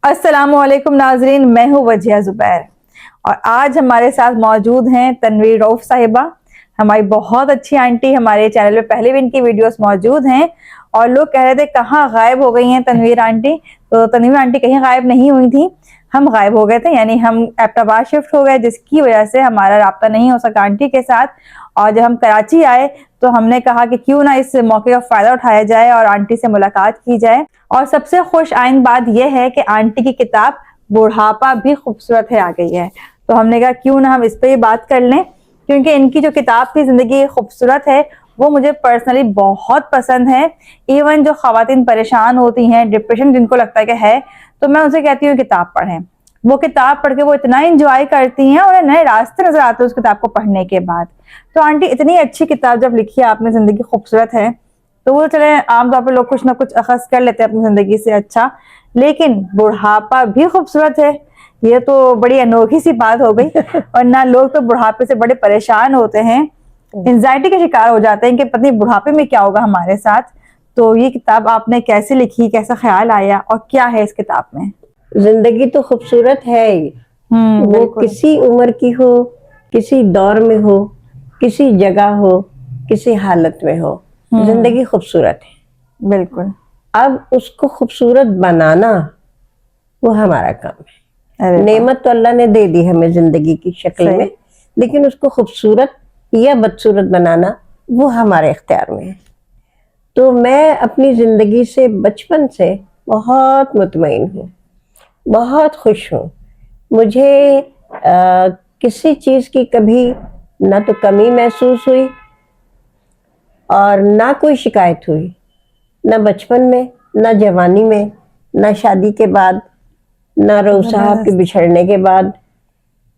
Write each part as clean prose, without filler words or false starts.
अस्सलाम वालेकुम नाजरीन, मैं हूँ वजिया जुबैर और आज हमारे साथ मौजूद हैं तनवीर रऊफ साहिबा। हमारी बहुत अच्छी आंटी, हमारे चैनल पे पहले भी इनकी वीडियोस मौजूद हैं और लोग कह रहे थे कहाँ गायब हो गई हैं तनवीर आंटी। तो तनवीर आंटी कहीं गायब नहीं हुई थी, हम गायब हो गए थे, यानी हम एबटाबाद शिफ्ट हो गए, जिसकी वजह से हमारा राब्ता नहीं हो सका आंटी के साथ। और जब हम कराची आए तो हमने कहा कि क्यों ना इस मौके का फायदा उठाया जाए और आंटी से मुलाकात की जाए। और सबसे खुश आइंद बात यह है कि आंटी की किताब बुढ़ापा भी खूबसूरत है आ गई है। तो हमने कहा क्यों ना हम इस पे ही बात कर लें, क्योंकि इनकी जो किताब थी जिंदगी खूबसूरत है वो मुझे पर्सनली बहुत पसंद है। इवन जो खवातीन परेशान होती हैं, डिप्रेशन जिनको लगता है, तो मैं उनसे कहती हूँ किताब पढ़ें। वो किताब पढ़ के वो इतना एंजॉय करती हैं और नए रास्ते नजर आते हैं उस किताब को पढ़ने के बाद। तो आंटी, इतनी अच्छी किताब जब लिखी है आपने, जिंदगी खूबसूरत है, तो वो चले आमतौर पर लोग कुछ ना कुछ अखज़ कर लेते हैं अपनी जिंदगी से, अच्छा, लेकिन बुढ़ापा भी खूबसूरत है, ये तो बड़ी अनोखी सी बात हो गई। और ना लोग तो बुढ़ापे से बड़े परेशान होते हैं, एंजाइटी के शिकार हो जाते हैं कि पता नहीं बुढ़ापे में क्या होगा हमारे साथ। तो ये किताब आपने कैसे लिखी, कैसा ख्याल आया और क्या है इस किताब में? जिंदगी तो खूबसूरत है ही। वो किसी उम्र की हो, किसी दौर में हो, किसी जगह हो, किसी हालत में हो, जिंदगी खूबसूरत है। बिल्कुल। अब उसको खूबसूरत बनाना वो हमारा काम है। नेमत तो अल्लाह ने दे दी हमें जिंदगी की शक्ल में, लेकिन उसको खूबसूरत या बदसूरत बनाना वो हमारे इख्तियार में है। तो मैं अपनी जिंदगी से बचपन से बहुत मुतमईन हूँ, बहुत खुश हूँ। मुझे किसी चीज़ की कभी ना तो कमी महसूस हुई और ना कोई शिकायत हुई, ना बचपन में, ना जवानी में, ना शादी के बाद, ना रऊफ साहब के बिछड़ने के बाद,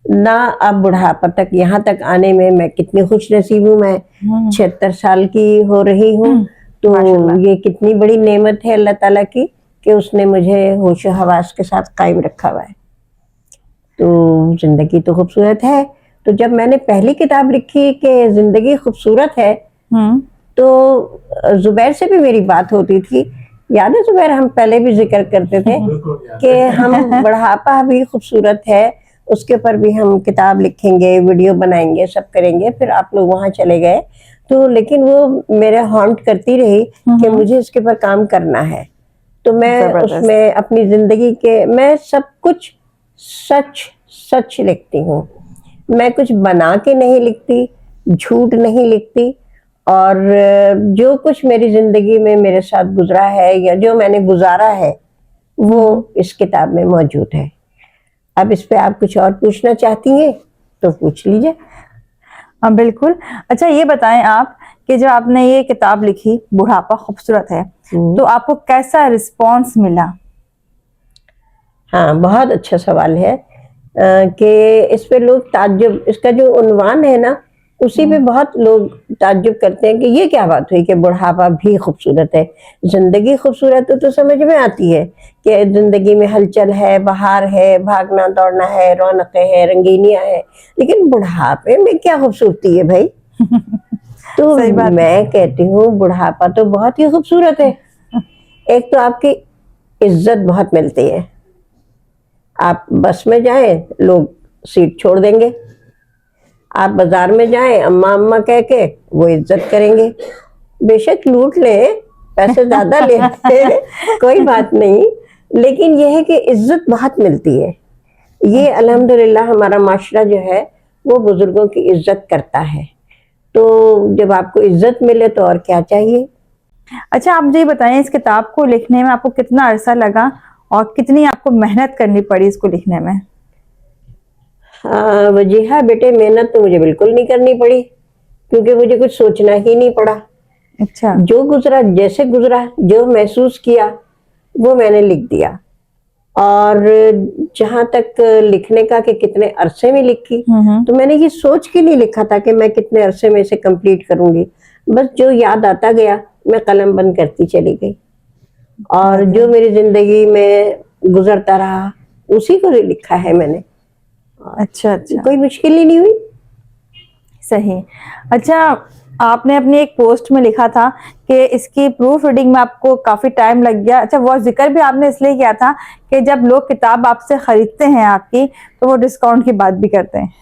ना अब बुढ़ापा तक, यहाँ तक आने में मैं कितनी खुश नसीब हूँ। मैं 76 साल की हो रही हूँ, तो ये कितनी बड़ी नेमत है अल्लाह ताला की कि उसने मुझे होश हवास के साथ कायम रखा हुआ है। तो जिंदगी तो खूबसूरत है। तो जब मैंने पहली किताब लिखी कि जिंदगी खूबसूरत है, तो जुबैर से भी मेरी बात होती थी, याद है जुबैर, हम पहले भी जिक्र करते थे कि हम बुढ़ापा भी खूबसूरत है, उसके ऊपर भी हम किताब लिखेंगे, वीडियो बनाएंगे, सब करेंगे। फिर आप लोग वहां चले गए, तो लेकिन वो मेरे हॉन्ट करती रही कि मुझे इसके ऊपर काम करना है। तो मैं उसमें अपनी जिंदगी के, मैं सब कुछ सच सच लिखती हूँ। मैं कुछ बना के नहीं लिखती, झूठ नहीं लिखती। और जो कुछ मेरी जिंदगी में मेरे साथ गुजरा है या जो मैंने गुजारा है वो इस किताब में मौजूद है। अब इस पे आप कुछ और पूछना चाहती हैं तो पूछ लीजिए। हाँ बिल्कुल। अच्छा ये बताएं आप कि जब आपने ये किताब लिखी बुढ़ापा खूबसूरत है, तो आपको कैसा रिस्पांस मिला? हाँ, बहुत अच्छा सवाल है कि इस पे लोग ताज्जुब, इसका जो उन्वान है ना, उसी पे बहुत लोग ताज्जुब करते हैं कि ये क्या बात हुई कि बुढ़ापा भी खूबसूरत है। जिंदगी खूबसूरत तो समझ में आती है कि जिंदगी में हलचल है, बहार है, भागना दौड़ना है, रौनकें हैं, रंगीनियां हैं, लेकिन बुढ़ापे में क्या खूबसूरती है भाई? तो मैं कहती हूँ बुढ़ापा तो बहुत ही खूबसूरत है। एक तो आपकी इज्जत बहुत मिलती है। आप बस में जाएं, लोग सीट छोड़ देंगे। आप बाजार में जाएं, अम्मा अम्मा कह के वो इज्जत करेंगे। बेशक लूट ले, पैसे ज्यादा ले कोई बात नहीं, लेकिन यह है कि इज्जत बहुत मिलती है। ये अल्हम्दुलिल्लाह हमारा माशरा जो है वो बुजुर्गों की इज्जत करता है। तो जब आपको इज्जत मिले तो और क्या चाहिए। अच्छा आप मुझे बताएं, इस किताब को लिखने में आपको कितना अरसा लगा और कितनी आपको मेहनत करनी पड़ी इसको लिखने में? हाँ वजीहा बेटे, मेहनत तो मुझे बिल्कुल नहीं करनी पड़ी, क्योंकि मुझे कुछ सोचना ही नहीं पड़ा। अच्छा। जो गुजरा, जैसे गुजरा, जो महसूस किया वो मैंने लिख दिया। और जहां तक लिखने का कि कितने अरसे में लिखी, तो मैंने ये सोच के नहीं लिखा था कि मैं कितने अरसे में इसे कंप्लीट करूंगी। बस जो याद आता गया मैं कलम बंद करती चली गई, और जो मेरी जिंदगी में गुजरता रहा उसी को लिखा है मैंने। अच्छा अच्छा, कोई मुश्किल ही नहीं हुई। सही। अच्छा आपने अपनी एक पोस्ट में लिखा था कि इसकी प्रूफ रीडिंग में आपको काफी टाइम लग गया। अच्छा, वो जिक्र भी आपने इसलिए किया था कि जब लोग किताब आपसे खरीदते हैं आपकी, तो वो डिस्काउंट की बात भी करते हैं।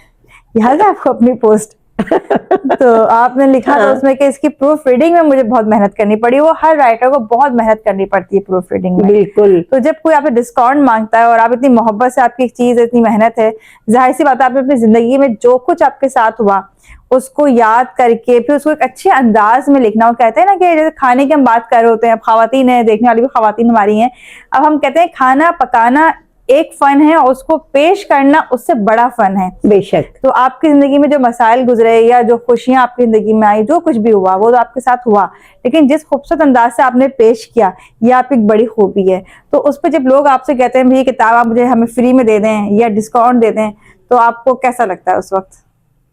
याद है आपको अपनी पोस्ट? तो आपने लिखा था उसमें कि इसकी प्रूफ रीडिंग में मुझे बहुत मेहनत करनी पड़ी। वो हर राइटर को बहुत मेहनत करनी पड़ती है प्रूफ रीडिंग में। बिल्कुल। तो जब कोई आपसे डिस्काउंट मांगता है और आप इतनी मोहब्बत से, आपकी चीज इतनी मेहनत है, जाहिर सी बात है आपने अपनी जिंदगी में जो कुछ आपके साथ हुआ उसको याद करके फिर उसको एक अच्छे अंदाज में लिखना। वो कहते हैं ना कि जैसे खाने की हम बात कर रहे होते हैं, अब खवातीन है, देखने वाली भी खवातीन हमारी हैं, अब हम कहते हैं खाना पकाना एक फन है और उसको पेश करना उससे बड़ा फन है। बेशक। तो आपकी जिंदगी में जो मसाइल गुजरे या जो खुशियां आपकी जिंदगी में आई, जो कुछ भी हुआ वो तो आपके साथ हुआ, लेकिन जिस खूबसूरत अंदाज से आपने पेश किया ये आपकी एक बड़ी खूबी है। तो उस पर जब लोग आपसे कहते हैं भाई किताब आप मुझे हमें फ्री में दे दें या डिस्काउंट दे दें, तो आपको कैसा लगता है उस वक्त?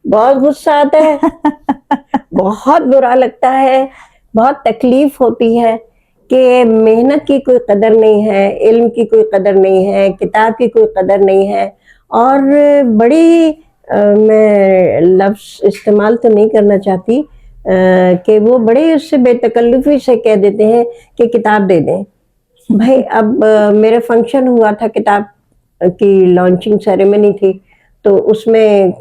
बहुत गुस्सा आता है, बहुत बुरा लगता है, बहुत तकलीफ होती है कि मेहनत की कोई कदर नहीं है, इल्म की कोई कदर नहीं है, किताब की कोई कदर नहीं है। और बड़ी मैं लफ्ज़ इस्तेमाल तो नहीं करना चाहती कि वो बड़े उससे बेतकल्लुफ़ी से कह देते हैं कि किताब दे दें। भाई अब मेरे फंक्शन हुआ था, किताब की लॉन्चिंग सेरेमनी थी, तो उसमें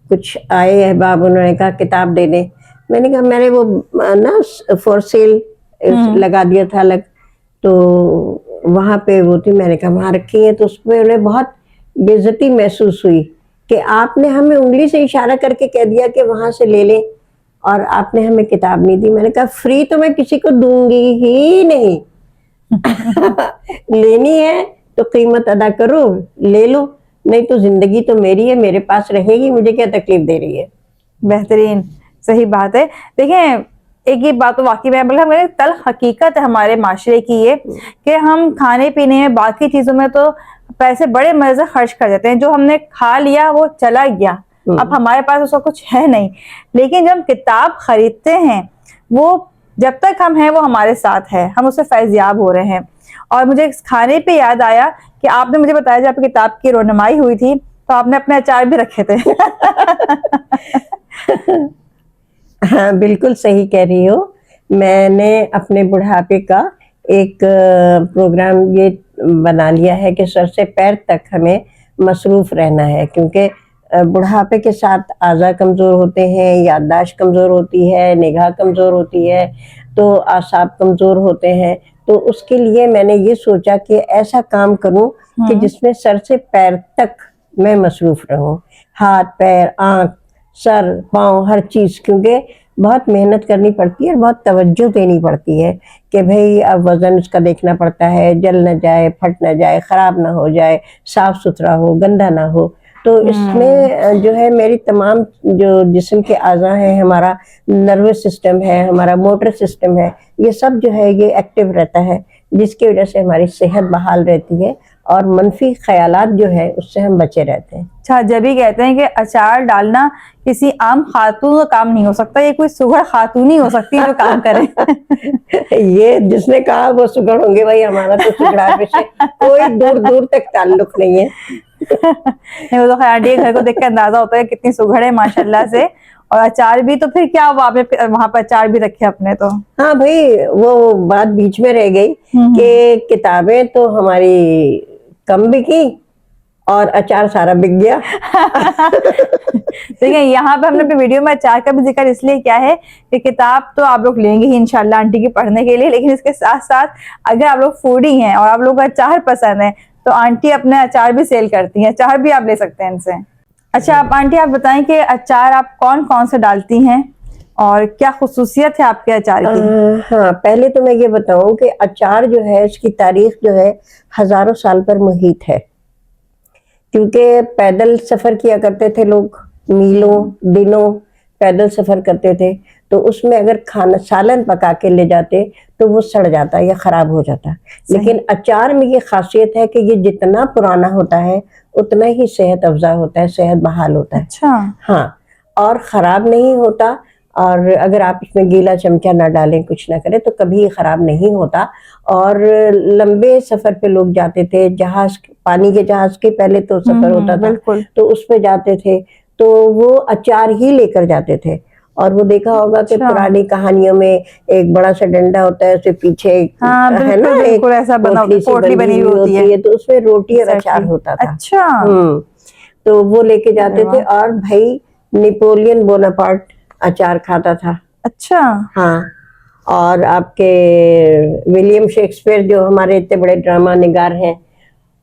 कुछ आए अहबाब, उन्होंने कहा किताब दे दें। मैंने कहा, मैंने वो ना फॉर सेल लगा दिया था अलग, तो वहाँ पे वो थी, मैंने कहा वहाँ रखी है। तो उस पर उन्हें बहुत बेइज्जती महसूस हुई कि आपने हमें उंगली से इशारा करके कह दिया कि वहाँ से ले लें और आपने हमें किताब नहीं दी। मैंने कहा फ्री तो मैं किसी को दूंगी ही नहीं। लेनी है तो कीमत अदा करो, ले लो, नहीं तो जिंदगी तो मेरी है, मेरे पास रहेगी, मुझे क्या तकलीफ दे रही है। बेहतरीन, सही बात है। देखें, एक ये बात तो वाकई में मतलब हमें तल्ख हकीकत है हमारे माशरे की ये कि हम खाने पीने में, बाकी चीजों में तो पैसे बड़े मजे खर्च कर देते हैं। जो हमने खा लिया वो चला गया, अब हमारे पास उसका कुछ है नहीं। लेकिन जब हम किताब खरीदते हैं, वो जब तक हम हैं वो हमारे साथ है, हम उससे फैज़याब हो रहे हैं। और मुझे इस खाने पे याद आया कि आपने मुझे बताया जब आपकी किताब की रोनमाई हुई थी तो आपने अपने अचार भी रखे थे। हाँ, बिल्कुल सही कह रही हो। मैंने अपने बुढ़ापे का एक प्रोग्राम ये बना लिया है कि सर से पैर तक हमें मसरूफ रहना है, क्योंकि बुढ़ापे के साथ आज़ा कमज़ोर होते हैं, याददाश्त कमज़ोर होती है, निगाह कमज़ोर होती है, तो आसाब कमज़ोर होते हैं। तो उसके लिए मैंने ये सोचा कि ऐसा काम करूं कि जिसमें सर से पैर तक मैं मसरूफ रहूं, हाथ पैर आँख सर पाँव हर चीज़, क्योंकि बहुत मेहनत करनी पड़ती है और बहुत तवज्जो देनी पड़ती है कि भाई अब वज़न उसका देखना पड़ता है, जल न जाए, फट न जाए, ख़राब ना हो जाए, साफ़ सुथरा हो, गंदा ना हो। तो इसमें जो है मेरी तमाम जो जिस्म के आज़ा हैं, हमारा नर्वस सिस्टम है, हमारा मोटर सिस्टम है, ये सब जो है ये एक्टिव रहता है, जिसकी वजह से हमारी सेहत बहाल रहती है और मनफी ख्यालात जो है उससे हम बचे रहते हैं। अच्छा, जब भी कहते हैं कि अचार डालना किसी आम खातून का काम नहीं हो सकता, ये कोई सुघड़ खातून ही हो सकती है जो काम करे। ये जिसने कहा वो सुघड़ होंगे भाई, हमारा तो सुघड़ापे से कोई दूर दूर तक ताल्लुक नहीं है। नहीं, वो तो खैर आंटी के घर को देख के अंदाजा होता है कितनी सुघड़ है माशाल्लाह से। और अचार भी, तो फिर क्या हुआ, आपने वहां पर अचार भी रखे अपने? तो हाँ भाई, वो बात बीच में रह गई कि किताबें तो हमारी कम बिकी और अचार सारा बिक गया। देखिए, यहाँ पे हमने अपनी वीडियो में अचार का भी जिक्र इसलिए किया है कि किताब तो आप लोग लेंगे ही इंशाल्लाह आंटी की पढ़ने के लिए, लेकिन इसके साथ साथ अगर आप लोग फूडी हैं और आप लोगों को अचार पसंद है तो आंटी अपने अचार भी सेल करती हैं, अचार भी आप ले सकते हैं इनसे। अच्छा, आप आंटी आप बताएं कि अचार आप कौन कौन से डालती हैं और क्या खुसूसियत है आपके अचार की? हाँ, पहले तो मैं ये बताऊं कि अचार जो है इसकी तारीख जो है हजारों साल पर मुहित है, क्योंकि पैदल सफर किया करते थे लोग, मीलों दिनों पैदल सफर करते थे, तो उसमें अगर खाना सालन पका के ले जाते तो वो सड़ जाता या खराब हो जाता। लेकिन अचार में ये खासियत है कि ये जितना पुराना होता है उतना ही सेहत अफजा होता है, सेहत बहाल होता है। अच्छा, हाँ, और खराब नहीं होता। और अगर आप इसमें गीला चमचा ना डालें, कुछ ना करें, तो कभी खराब नहीं होता। और लंबे सफर पे लोग जाते थे, जहाज, पानी के जहाज के पहले तो सफर होता था, तो उसमें जाते थे तो वो अचार ही लेकर जाते थे। और वो देखा होगा कि पुरानी कहानियों में एक बड़ा सा डंडा होता है, उसके पीछे हाँ, है ना एक ऐसा बना पोटली बनी हुई होती है, तो उसमें रोटी और अचार होता था। अच्छा। तो वो लेके जाते थे, और भाई नेपोलियन बोनापार्ट अचार खाता था। अच्छा। हाँ, और आपके विलियम शेक्सपियर जो हमारे इतने बड़े ड्रामा निगार हैं,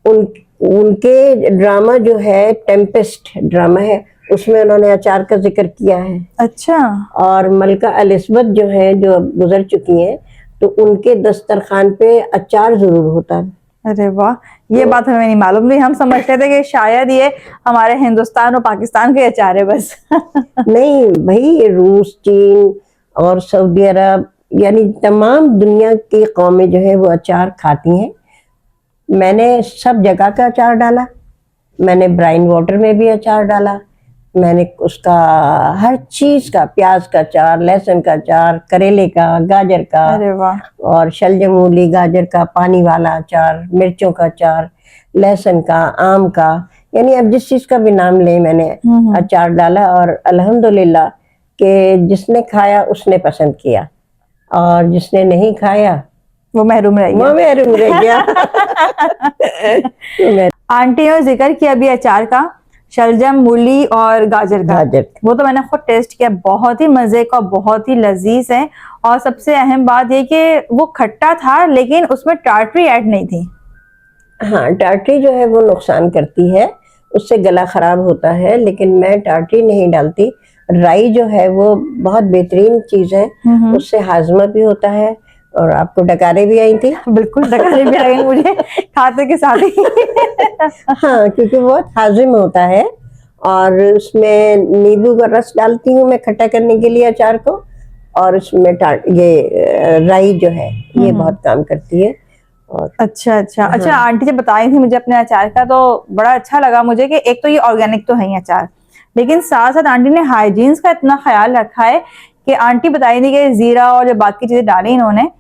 उनके ड्रामा जो है टेम्पेस्ट ड्रामा है, उसमें उन्होंने अचार का जिक्र किया है। अच्छा। और मलका एलिज़ाबेथ जो है, जो गुजर चुकी हैं, तो उनके दस्तरखान पे अचार जरूर होता है। अरे वाह, ये बात हमें नहीं मालूम थी। हम समझते थे कि शायद ये हमारे हिंदुस्तान और पाकिस्तान के अचार है बस। नहीं भाई, रूस, चीन और सऊदी अरब, यानी तमाम दुनिया की कौमें जो है वो अचार खाती हैं। मैंने सब जगह का अचार डाला, मैंने ब्राइन वाटर में भी अचार डाला, मैंने उसका हर चीज का, प्याज का अचार, लहसुन का अचार, करेले का, गाजर का, अरे वाह, और शलजमूली गाजर का पानी वाला अचार, मिर्चों का अचार, लहसुन का, आम का, यानी अब जिस चीज का भी नाम ले मैंने अचार डाला। और अल्हम्दुलिल्लाह कि जिसने खाया उसने पसंद किया, और जिसने नहीं खाया वो महरूम रह गया। वो महरूम रह गया। आंटी ने जिक्र किया अभी अचार का, शलजम, मूली और गाजर का। वो तो मैंने खुद टेस्ट किया, बहुत ही मजे का, बहुत ही लजीज है। और सबसे अहम बात ये कि वो खट्टा था लेकिन उसमें टाटरी ऐड नहीं थी। हाँ, टाटरी जो है वो नुकसान करती है, उससे गला खराब होता है, लेकिन मैं टाटरी नहीं डालती। राई जो है वो बहुत बेहतरीन चीज है, उससे हाजमा भी होता है। और आपको डकारे भी आई थी? बिल्कुल, डकारे भी आ गई मुझे खाते के साथ ही। हाँ, क्योंकि बहुत हाजिम होता है। और उसमें नींबू का रस डालती हूँ मैं खट्टा करने के लिए अचार को, और उसमें ये राई जो है ये बहुत काम करती है। और अच्छा अच्छा। हाँ। अच्छा, आंटी जब बताई थी मुझे अपने अचार का तो बड़ा अच्छा लगा मुझे कि एक तो ये ऑर्गेनिक तो है ही अचार, लेकिन साथ साथ आंटी ने हाइजीन्स का इतना ख्याल रखा है कि आंटी बताई थी कि जीरा और जो बाकी चीजें डाली इन्होंने,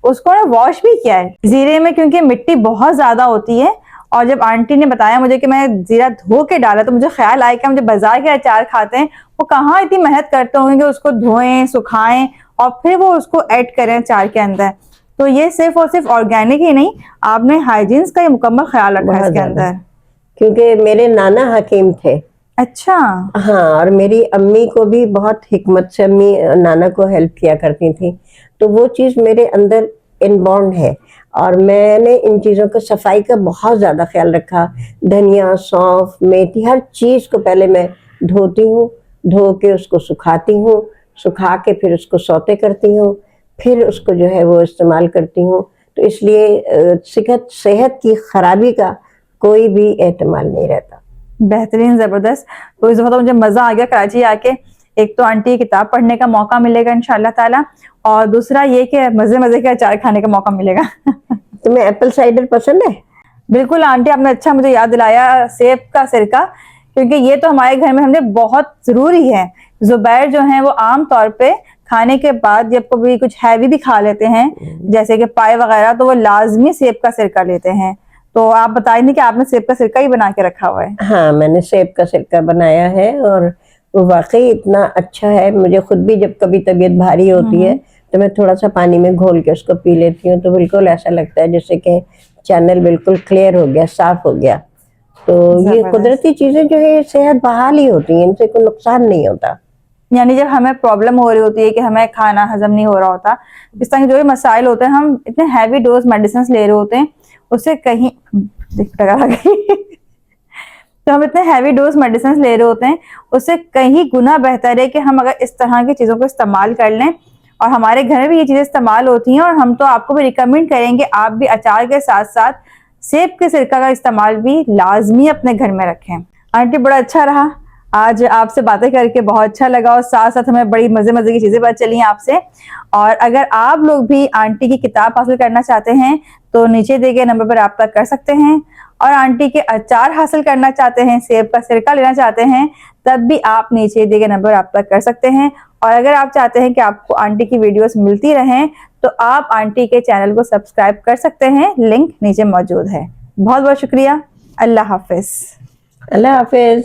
उसको ना वॉश भी किया है जीरे में, क्योंकि मिट्टी बहुत ज्यादा होती है। और जब आंटी ने बताया मुझे कि मैं जीरा धो के डाला, तो मुझे ख्याल आया कि हम जब बाजार के अचार खाते हैं वो कहाँ इतनी मेहनत करते होंगे कि उसको धोएं, सुखाएं और फिर वो उसको ऐड करें अचार के अंदर। तो ये सिर्फ और सिर्फ ऑर्गेनिक ही नहीं, आपने हाइजीन्स का ये मुकम्मल ख्याल रखा है इसके अंदर। क्योंकि मेरे नाना हकीम थे। अच्छा। हाँ, और मेरी अम्मी को भी बहुत हिकमत से अम्मी नाना को हेल्प किया करती थी, तो वो चीज़ मेरे अंदर इनबॉर्न है। और मैंने इन चीज़ों को सफाई का बहुत ज़्यादा ख्याल रखा। धनिया, सौंफ, मेथी, हर चीज़ को पहले मैं धोती हूँ, धो के उसको सुखाती हूँ, सुखा के फिर उसको सौते करती हूँ, फिर उसको जो है वो इस्तेमाल करती हूँ। तो इसलिए सेहत की खराबी का कोई भी एहतमाल नहीं रहता। बेहतरीन, जबरदस्त। तो इस दफा तो मुझे मजा आ गया कराची आके। एक तो आंटी की किताब पढ़ने का मौका मिलेगा इंशाल्लाह ताला, और दूसरा ये कि मजे मजे के अचार खाने का मौका मिलेगा। तुम्हें एप्पल साइडर पसंद है? बिल्कुल आंटी, आपने अच्छा मुझे याद दिलाया सेब का सिरका, क्योंकि ये तो हमारे घर में हमने बहुत जरूरी है। जुबैर जो है वो आम तौर पे खाने के बाद जब कभी कुछ हैवी भी खा लेते हैं, जैसे कि पाए वगैरह, तो वो लाजमी सेब का सिरका लेते हैं। तो आप बताइए नहीं कि आपने सेब का सिरका ही बना के रखा हुआ है? हाँ, मैंने सेब का सिरका बनाया है, और वो वाकई इतना अच्छा है। मुझे खुद भी जब कभी तबीयत भारी होती है तो मैं थोड़ा सा पानी में घोल के उसको पी लेती हूँ, तो बिल्कुल ऐसा लगता है जैसे कि चैनल बिल्कुल क्लियर हो गया, साफ हो गया। तो ये कुदरती चीजें जो है सेहत बहाल ही होती है, इनसे कोई नुकसान नहीं होता। यानी जब हमें प्रॉब्लम हो रही होती है कि हमें खाना हजम नहीं हो रहा होता, इस तरह के जो भी मसाइल होते हैं, हम इतने हैवी डोज मेडिसिन ले रहे होते हैं, उससे कहीं तो हम इतने हैवी डोज मेडिसिन ले रहे होते हैं, उससे कहीं गुना बेहतर है कि हम अगर इस तरह की चीजों को इस्तेमाल कर लें। और हमारे घर में भी ये चीजें इस्तेमाल होती हैं, और हम तो आपको भी रिकमेंड करेंगे आप भी अचार के साथ साथ सेब के सिरका का इस्तेमाल भी लाजमी अपने घर में रखें। आंटी, बड़ा अच्छा रहा आज आपसे बातें करके, बहुत अच्छा लगा, और साथ साथ हमें बड़ी मजे मजे की चीजें पता चली आपसे। और अगर आप लोग भी आंटी की किताब हासिल करना चाहते हैं तो नीचे दिए गए नंबर पर रब्ता कर सकते हैं, और आंटी के अचार हासिल करना चाहते हैं, सेब का सिरका लेना चाहते हैं, तब भी आप नीचे दिए गए नंबर रब्ता कर सकते हैं। और अगर आप चाहते हैं कि आपको आंटी की वीडियोस मिलती रहें तो आप आंटी के चैनल को सब्सक्राइब कर सकते हैं, लिंक नीचे मौजूद है। बहुत बहुत शुक्रिया। अल्लाह हाफिज। अल्लाह हाफिज।